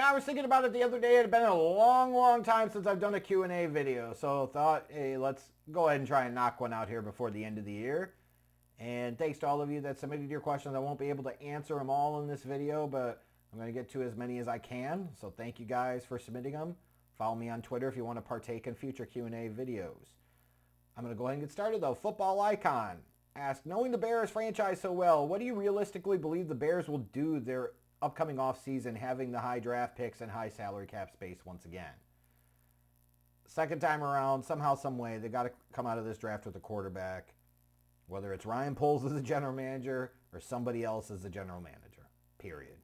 I was thinking about it the other day. It had been a long, long time since I've done a Q&A video. So thought, hey, let's go ahead and try and knock one out here before the end of the year. And thanks to all of you that submitted your questions. I won't be able to answer them all in this video, but I'm going to get to as many as I can. So thank you guys for submitting them. Follow me on Twitter if you want to partake in future Q&A videos. I'm going to go ahead and get started though. Football Icon asked, knowing the Bears franchise so well, what do you realistically believe the Bears will do their upcoming offseason, having the high draft picks and high salary cap space once again? Second time around, somehow, some way, they got to come out of this draft with a quarterback, whether it's Ryan Poles as the general manager or somebody else as the general manager, period.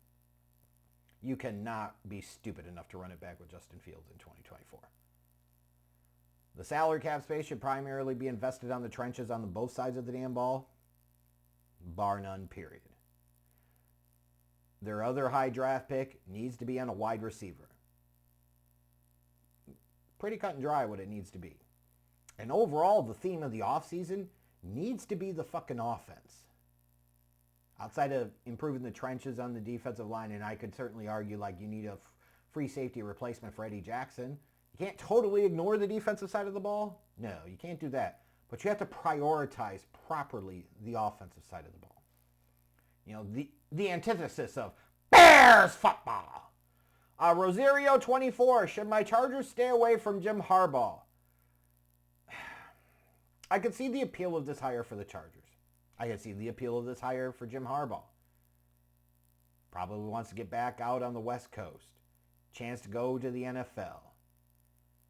You cannot be stupid enough to run it back with Justin Fields in 2024. The salary cap space should primarily be invested on the trenches on the both sides of the damn ball, bar none, period. Their other high draft pick needs to be on a wide receiver. Pretty cut and dry what it needs to be. And overall, the theme of the offseason needs to be the fucking offense. Outside of improving the trenches on the defensive line, and I could certainly argue like you need a free safety replacement for Eddie Jackson. You can't totally ignore the defensive side of the ball. No, you can't do that. But you have to prioritize properly the offensive side of the ball. You know, the antithesis of Bears football. Rosario 24, should my Chargers stay away from Jim Harbaugh? I could see the appeal of this hire for the Chargers. I could see the appeal of this hire for Jim Harbaugh. Probably wants to get back out on the West Coast. Chance to go to the NFL.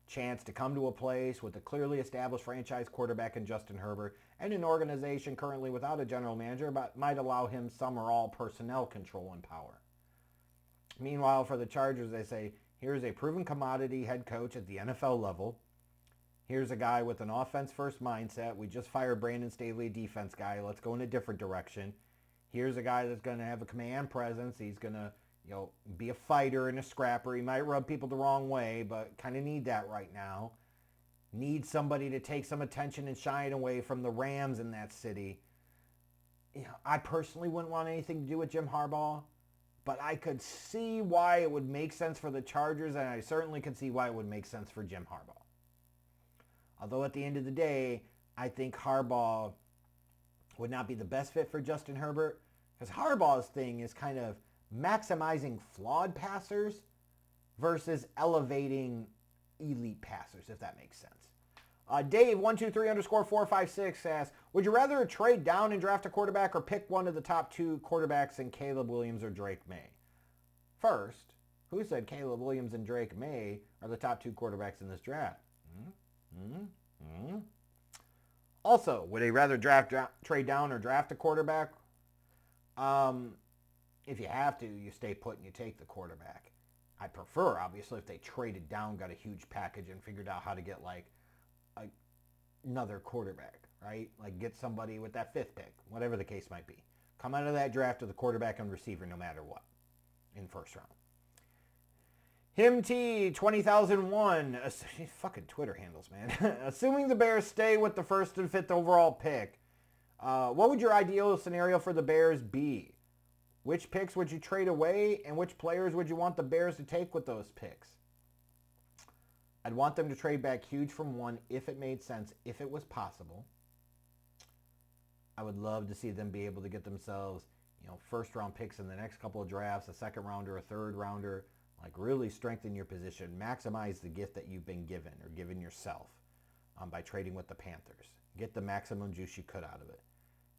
Chance to come to a place with a clearly established franchise quarterback in Justin Herbert and an organization currently without a general manager, but might allow him some or all personnel control and power. Meanwhile, for the Chargers, they say, here's a proven commodity head coach at the NFL level. Here's a guy with an offense-first mindset. We just fired Brandon Staley, defense guy. Let's go in a different direction. Here's a guy that's going to have a command presence. He's going to, be a fighter and a scrapper. He might rub people the wrong way, but kind of need that right now. Need somebody to take some attention and shine away from the Rams in that city. I personally wouldn't want anything to do with Jim Harbaugh, but I could see why it would make sense for the Chargers, and I certainly could see why it would make sense for Jim Harbaugh. Although at the end of the day, I think Harbaugh would not be the best fit for Justin Herbert, because Harbaugh's thing is kind of maximizing flawed passers versus elevating elite passers, if that makes sense. Dave 123_456 asks, would you rather trade down and draft a quarterback or pick one of the top two quarterbacks in Caleb Williams or Drake May? First, who said Caleb Williams and Drake May are the top two quarterbacks in this draft? Also, would he rather trade down or draft a quarterback? If you have to, you stay put and you take the quarterback. I prefer, obviously, if they traded down, got a huge package, and figured out how to get another quarterback, right? Like get somebody with that fifth pick, whatever the case might be. Come out of that draft with a quarterback and receiver no matter what in first round. HimT 20001, fucking Twitter handles, man. Assuming the Bears stay with the first and fifth overall pick, what would your ideal scenario for the Bears be? Which picks would you trade away, and which players would you want the Bears to take with those picks? I'd want them to trade back huge from one if it made sense, if it was possible. I would love to see them be able to get themselves, first round picks in the next couple of drafts, a second rounder, a third rounder, like really strengthen your position, maximize the gift that you've been given or given yourself by trading with the Panthers. Get the maximum juice you could out of it.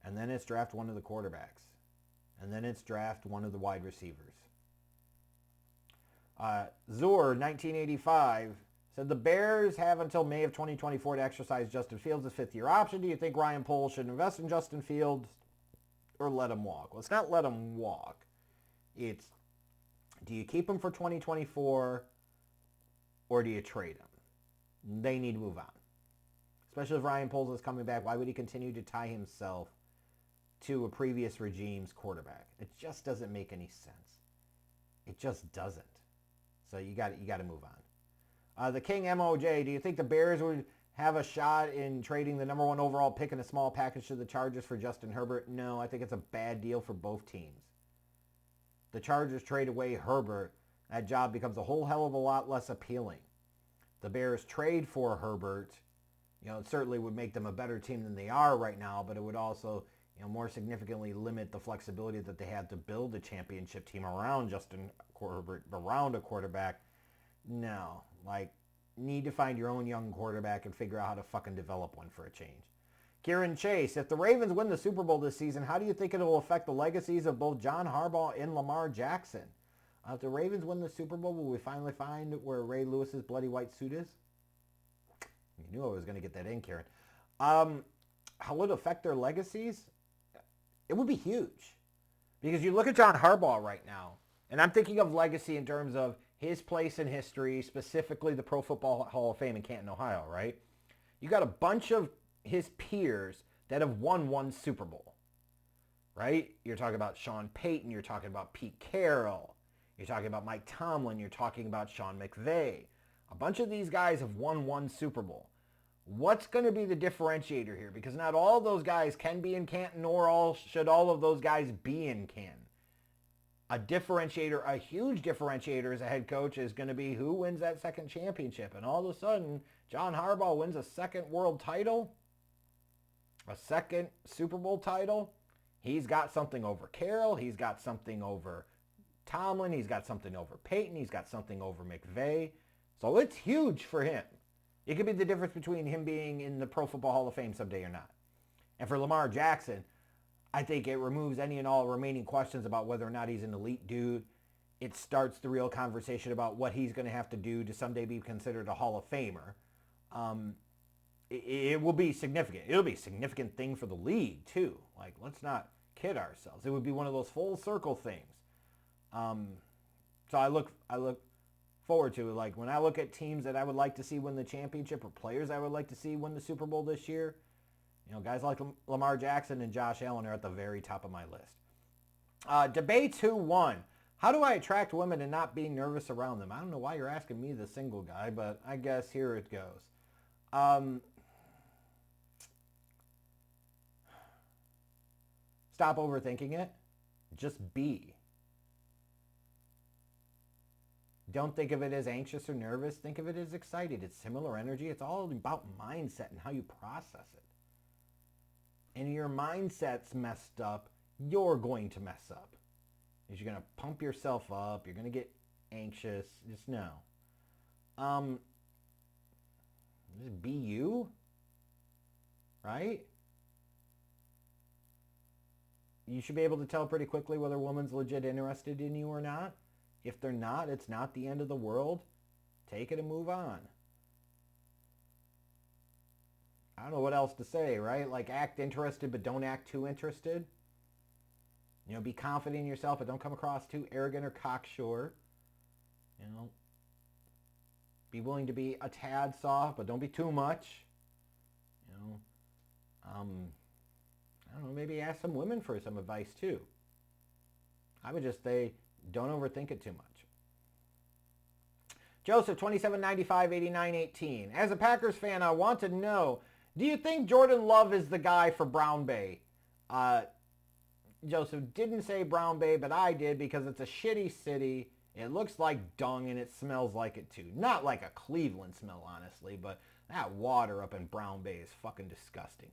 And then it's draft one of the quarterbacks. And then it's draft one of the wide receivers. Zur 1985 said the Bears have until May of 2024 to exercise Justin Fields' fifth-year option. Do you think Ryan Poles should invest in Justin Fields or let him walk? Well, it's not let him walk. It's, do you keep him for 2024 or do you trade him? They need to move on. Especially if Ryan Poles is coming back. Why would he continue to tie himself to a previous regime's quarterback? It just doesn't make any sense. It just doesn't. So you got to move on. The King MOJ, do you think the Bears would have a shot in trading the number one overall pick in a small package to the Chargers for Justin Herbert? No, I think it's a bad deal for both teams. The Chargers trade away Herbert that job becomes a whole hell of a lot less appealing. The Bears trade for Herbert. It certainly would make them a better team than they are right now, but it would also, more significantly limit the flexibility that they had to build a championship team around Justin Herbert, around a quarterback. No, need to find your own young quarterback and figure out how to fucking develop one for a change. Kieran Chase, if the Ravens win the Super Bowl this season, how do you think it will affect the legacies of both John Harbaugh and Lamar Jackson? If the Ravens win the Super Bowl, will we finally find where Ray Lewis's bloody white suit is? You knew I was going to get that in, Karen. How would it affect their legacies? It would be huge. Because you look at John Harbaugh right now, and I'm thinking of legacy in terms of his place in history, specifically the Pro Football Hall of Fame in Canton, Ohio, right? You got a bunch of his peers that have won one Super Bowl, right? You're talking about Sean Payton. You're talking about Pete Carroll. You're talking about Mike Tomlin. You're talking about Sean McVay. A bunch of these guys have won one Super Bowl. What's going to be the differentiator here? Because not all those guys can be in Canton, nor should all of those guys be in Canton. A differentiator, a huge differentiator as a head coach is going to be who wins that second championship. And all of a sudden, John Harbaugh wins a second world title, a second Super Bowl title. He's got something over Carroll. He's got something over Tomlin. He's got something over Payton. He's got something over McVay. So it's huge for him. It could be the difference between him being in the Pro Football Hall of Fame someday or not. And for Lamar Jackson, I think it removes any and all remaining questions about whether or not he's an elite dude. It starts the real conversation about what he's going to have to do to someday be considered a Hall of Famer. It will be significant. It'll be a significant thing for the league, too. Let's not kid ourselves. It would be one of those full circle things. So I look forward to it. When I look at teams that I would like to see win the championship or players I would like to see win the Super Bowl this year, guys like Lamar Jackson and Josh Allen are at the very top of my list. Debates who won. How do I attract women and not being nervous around them? I don't know why you're asking me, the single guy, but I guess here it goes. Stop overthinking it. Just be. Don't think of it as anxious or nervous. Think of it as excited. It's similar energy. It's all about mindset and how you process it. And your mindset's messed up, you're going to mess up. You're going to pump yourself up. You're going to get anxious. Just know. Just be you. Right? You should be able to tell pretty quickly whether a woman's legit interested in you or not. If they're not, it's not the end of the world. Take it and move on. I don't know what else to say, right? Act interested, but don't act too interested. Be confident in yourself, but don't come across too arrogant or cocksure. Be willing to be a tad soft, but don't be too much. I don't know, maybe ask some women for some advice too. I would just say, don't overthink it too much. Joseph, 2795 8918. As a Packers fan, I want to know, do you think Jordan Love is the guy for Brown Bay? Joseph didn't say Brown Bay, but I did because it's a shitty city. It looks like dung and it smells like it too. Not like a Cleveland smell, honestly, but that water up in Brown Bay is fucking disgusting.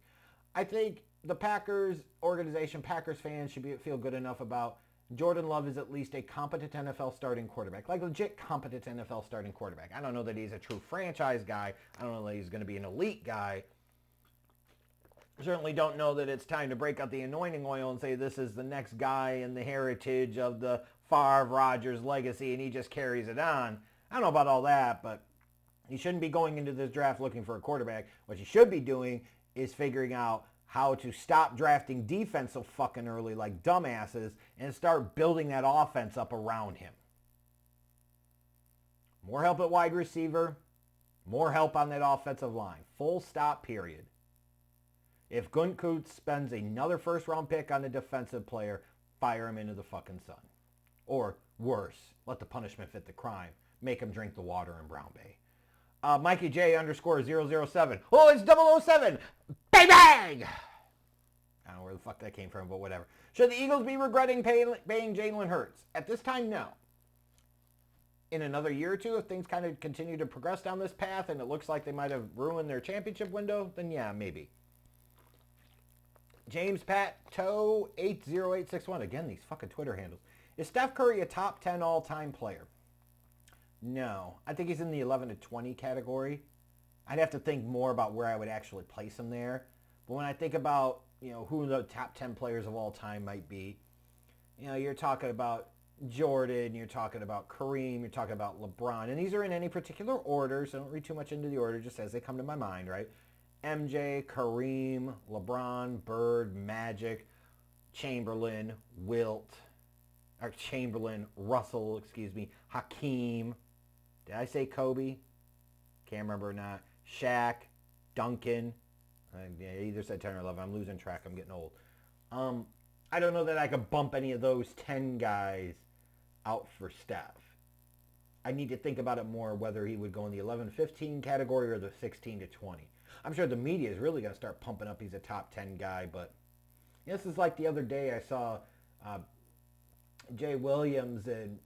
I think the Packers organization, Packers fans should feel good enough about Jordan Love is at least a competent NFL starting quarterback. Legit competent NFL starting quarterback. I don't know that he's a true franchise guy. I don't know that he's going to be an elite guy. I certainly don't know that it's time to break out the anointing oil and say this is the next guy in the heritage of the Favre Rodgers legacy and he just carries it on. I don't know about all that, but he shouldn't be going into this draft looking for a quarterback. What he should be doing is figuring out how to stop drafting defense so fucking early like dumbasses and start building that offense up around him. More help at wide receiver, more help on that offensive line. Full stop, period. If Gunther spends another first-round pick on a defensive player, fire him into the fucking sun. Or worse, let the punishment fit the crime. Make him drink the water in Brown Bay. Mikey J _007. Oh, it's 007. Bang, bang! I don't know where the fuck that came from, but whatever. Should the Eagles be regretting paying Jalen Hurts? At this time, no. in another year or two, if things kind of continue to progress down this path and it looks like they might have ruined their championship window, then yeah, maybe. James Pat Toe 80861. Again, these fucking Twitter handles. Is Steph Curry a top 10 all-time player? No. I think he's in the 11 to 20 category. I'd have to think more about where I would actually place him there. But when I think about, who the top 10 players of all time might be, you're talking about Jordan, you're talking about Kareem, you're talking about LeBron. And these are in any particular order, so don't read too much into the order, just as they come to my mind, right? MJ, Kareem, LeBron, Bird, Magic, Chamberlain, Russell, Hakeem. Did I say Kobe? Can't remember or not. Shaq, Duncan. I either said 10 or 11. I'm losing track. I'm getting old. I don't know that I could bump any of those 10 guys out for Steph. I need to think about it more whether he would go in the 11-15 category or the 16 to 20. I'm sure the media is really going to start pumping up he's a top 10 guy, but this is like the other day I saw Jay Williams and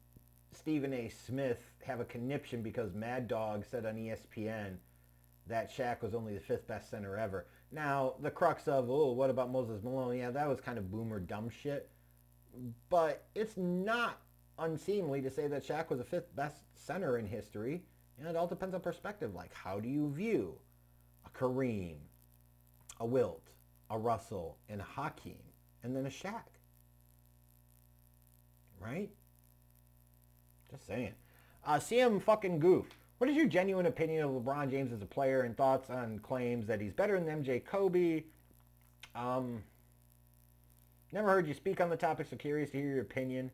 Stephen A. Smith have a conniption because Mad Dog said on ESPN that Shaq was only the 5th best center ever. Now, the crux of, what about Moses Malone? Yeah, that was kind of boomer dumb shit. But it's not unseemly to say that Shaq was the 5th best center in history. It all depends on perspective. Like, how do you view a Kareem, a Wilt, a Russell, and a Hakeem, and then a Shaq? Right? Just saying. CM fucking Goof. What is your genuine opinion of LeBron James as a player and thoughts on claims that he's better than MJ Kobe? Never heard you speak on the topic, so curious to hear your opinion.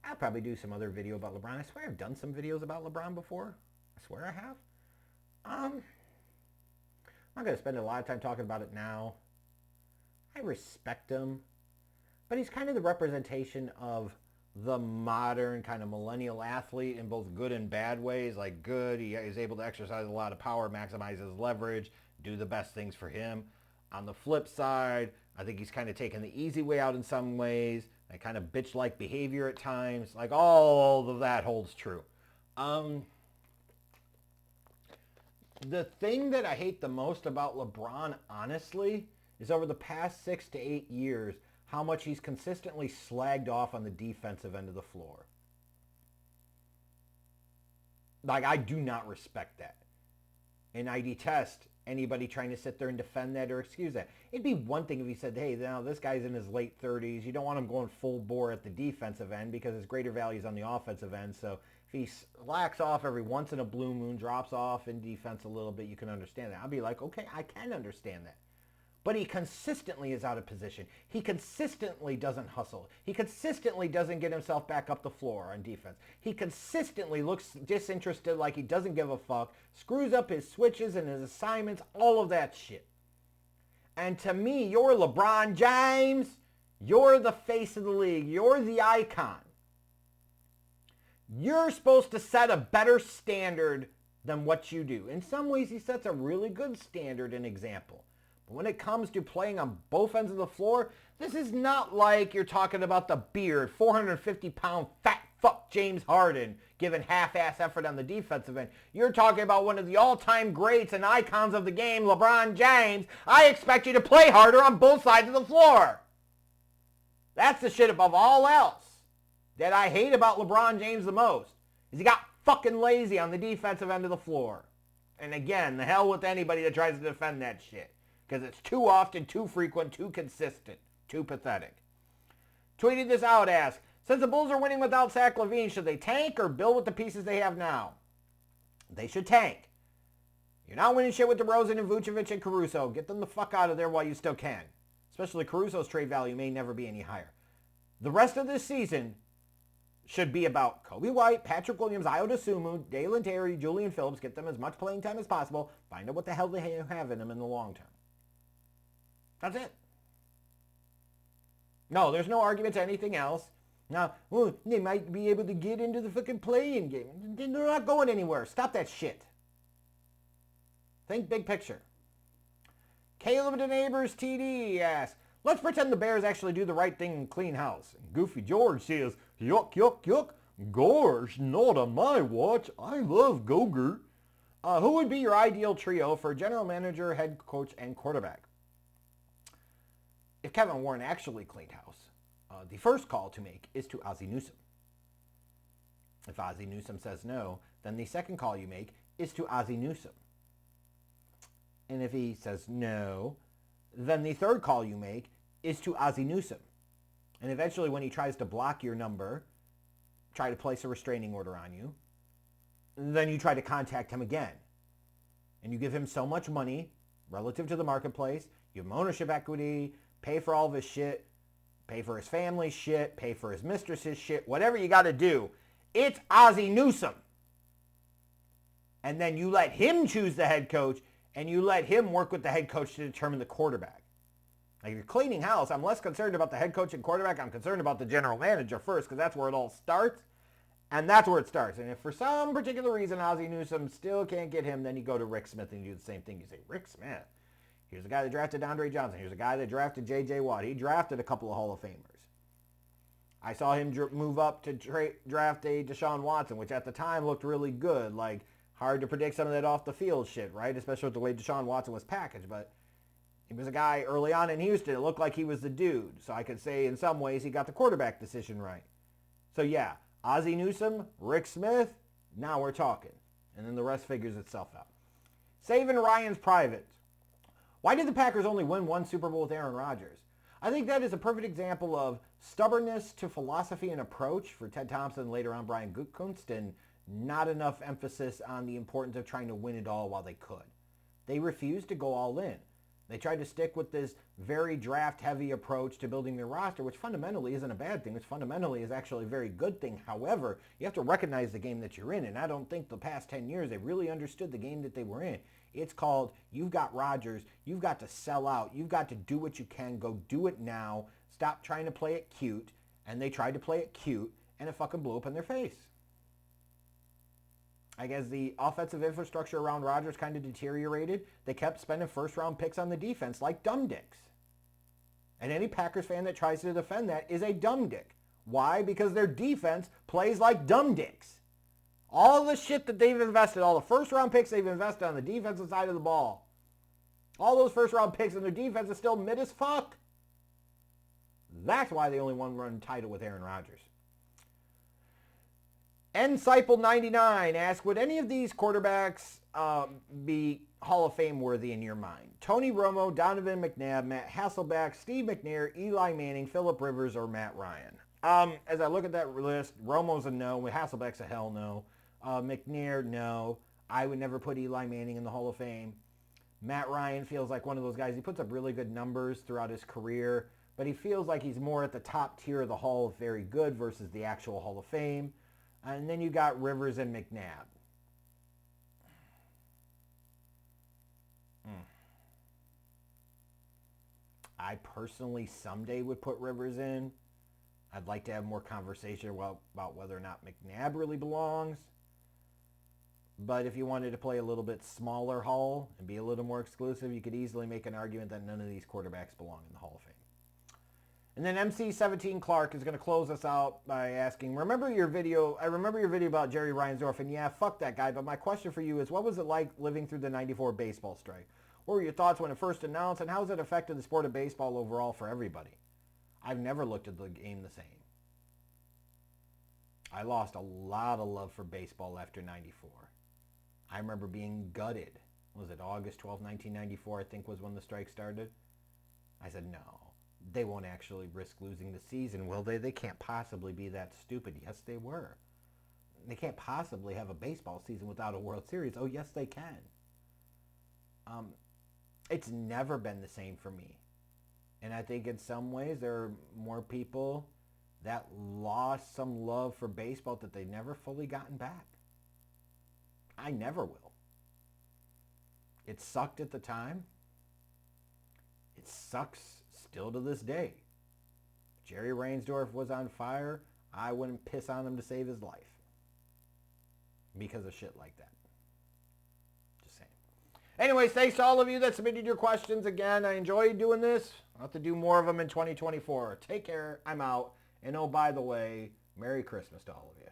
I'll probably do some other video about LeBron. I swear I've done some videos about LeBron before. I swear I have. I'm not going to spend a lot of time talking about it now. I respect him. But he's kind of the representation of the modern kind of millennial athlete in both good and bad ways. Like good, he is able to exercise a lot of power, maximize his leverage, do the best things for him. On the flip side, I think he's kind of taken the easy way out in some ways, that kind of bitch-like behavior at times. Like all of that holds true. The thing that I hate the most about LeBron, honestly, is over the past 6 to 8 years, how much he's consistently slagged off on the defensive end of the floor. Like, I do not respect that. And I detest anybody trying to sit there and defend that or excuse that. It'd be one thing if he said, hey, now this guy's in his late 30s. You don't want him going full bore at the defensive end because his greater value is on the offensive end. So if he slacks off every once in a blue moon, drops off in defense a little bit, you can understand that. I'll be like, okay, I can understand that. But he consistently is out of position. He consistently doesn't hustle. He consistently doesn't get himself back up the floor on defense. He consistently looks disinterested, like he doesn't give a fuck, screws up his switches and his assignments, all of that shit. And to me, you're LeBron James. You're the face of the league. You're the icon. You're supposed to set a better standard than what you do. In some ways, he sets a really good standard and example. When it comes to playing on both ends of the floor, this is not like you're talking about the beard, 450-pound fat fuck James Harden giving half-ass effort on the defensive end. You're talking about one of the all-time greats and icons of the game, LeBron James. I expect you to play harder on both sides of the floor. That's the shit above all else that I hate about LeBron James the most, is he got fucking lazy on the defensive end of the floor. And again, the hell with anybody that tries to defend that shit. Because it's too often, too frequent, too consistent, too pathetic. Tweeted this out, asked, since the Bulls are winning without Zach LaVine, should they tank or build with the pieces they have now? They should tank. You're not winning shit with DeRozan and Vucevic and Caruso. Get them the fuck out of there while you still can. Especially Caruso's trade value may never be any higher. The rest of this season should be about Kobe White, Patrick Williams, Ayo Dosunmu, Dalen Terry, Julian Phillips. Get them as much playing time as possible. Find out what the hell they have in them in the long term. That's it. No, there's no argument to anything else. Now, they might be able to get into the fucking play-in game. They're not going anywhere. Stop that shit. Think big picture. Caleb the Neighbors TD asks, let's pretend the Bears actually do the right thing and clean house. And Goofy George says, yuck, yuck, yuck. Gosh, not on my watch. I love Gogurt. Who would be your ideal trio for general manager, head coach, and quarterback? If Kevin Warren actually cleaned house, the first call to make is to Ozzie Newsome. If Ozzie Newsome says no, then the second call you make is to Ozzie Newsome. And if he says no, then the third call you make is to Ozzie Newsome. And eventually when he tries to block your number, try to place a restraining order on you, then you try to contact him again. And you give him so much money relative to the marketplace, you have ownership equity, pay for all of his shit, pay for his family's shit, pay for his mistress's shit, whatever you got to do. It's Ozzie Newsome. And then you let him choose the head coach, and you let him work with the head coach to determine the quarterback. Like, if you're cleaning house, I'm less concerned about the head coach and quarterback. I'm concerned about the general manager first, because that's where it all starts. And that's where it starts. And if for some particular reason Ozzie Newsome still can't get him, then you go to Rick Smith and you do the same thing. You say, Rick Smith? Here's a guy that drafted Andre Johnson. Here's a guy that drafted J.J. Watt. He drafted a couple of Hall of Famers. I saw him move up to draft a Deshaun Watson, which at the time looked really good. Like, hard to predict some of that off the field shit, right? Especially with the way Deshaun Watson was packaged. But he was a guy early on in Houston. It looked like he was the dude. So I could say in some ways he got the quarterback decision right. So yeah, Ozzie Newsome, Rick Smith, now we're talking. And then the rest figures itself out. Saving Ryan's private. Why did the Packers only win one Super Bowl with Aaron Rodgers? I think that is a perfect example of stubbornness to philosophy and approach for Ted Thompson and later on Brian Gutekunst, and not enough emphasis on the importance of trying to win it all while they could. They refused to go all in. They tried to stick with this very draft-heavy approach to building their roster, which fundamentally isn't a bad thing, which fundamentally is actually a very good thing. However, you have to recognize the game that you're in, and I don't think the past 10 years they really understood the game that they were in. It's called, you've got Rodgers, you've got to sell out, you've got to do what you can, go do it now, stop trying to play it cute, and they tried to play it cute, and it fucking blew up in their face. I guess the offensive infrastructure around Rodgers kind of deteriorated. They kept spending first-round picks on the defense like dumb dicks. And any Packers fan that tries to defend that is a dumb dick. Why? Because their defense plays like dumb dicks. All the shit that they've invested, all the first-round picks they've invested on the defensive side of the ball, all those first-round picks and their defense is still mid as fuck. That's why they only won one title with Aaron Rodgers. Nsipel99 asks, would any of these quarterbacks be Hall of Fame worthy in your mind? Tony Romo, Donovan McNabb, Matt Hasselbeck, Steve McNair, Eli Manning, Phillip Rivers, or Matt Ryan? As I look at that list, Romo's a no. Hasselbeck's a hell no. McNair, no. I would never put Eli Manning in the Hall of Fame. Matt Ryan feels like one of those guys. He puts up really good numbers throughout his career, but he feels like he's more at the top tier of the Hall of Very Good versus the actual Hall of Fame. And then you got Rivers and McNabb. I personally someday would put Rivers in. I'd like to have more conversation about whether or not McNabb really belongs. But if you wanted to play a little bit smaller Hall and be a little more exclusive, you could easily make an argument that none of these quarterbacks belong in the Hall of Fame. And then MC17 Clark is going to close us out by asking, I remember your video about Jerry Reinsdorf, and yeah, fuck that guy, but my question for you is, what was it like living through the 94 baseball strike? What were your thoughts when it first announced, and how has it affected the sport of baseball overall for everybody? I've never looked at the game the same. I lost a lot of love for baseball after 94. I remember being gutted. Was it August 12, 1994, I think was when the strike started? I said, no. They won't actually risk losing the season, will they? They can't possibly be that stupid. Yes, they were. They can't possibly have a baseball season without a World Series. Oh, yes, they can. It's never been the same for me. And I think in some ways there are more people that lost some love for baseball that they never fully gotten back. I never will. It sucked at the time. It sucks still to this day. Jerry Reinsdorf was on fire. I wouldn't piss on him to save his life because of shit like that. Just saying. Anyways, thanks to all of you that submitted your questions. Again, I enjoyed doing this. I'll have to do more of them in 2024. Take care. I'm out. And oh, by the way, Merry Christmas to all of you.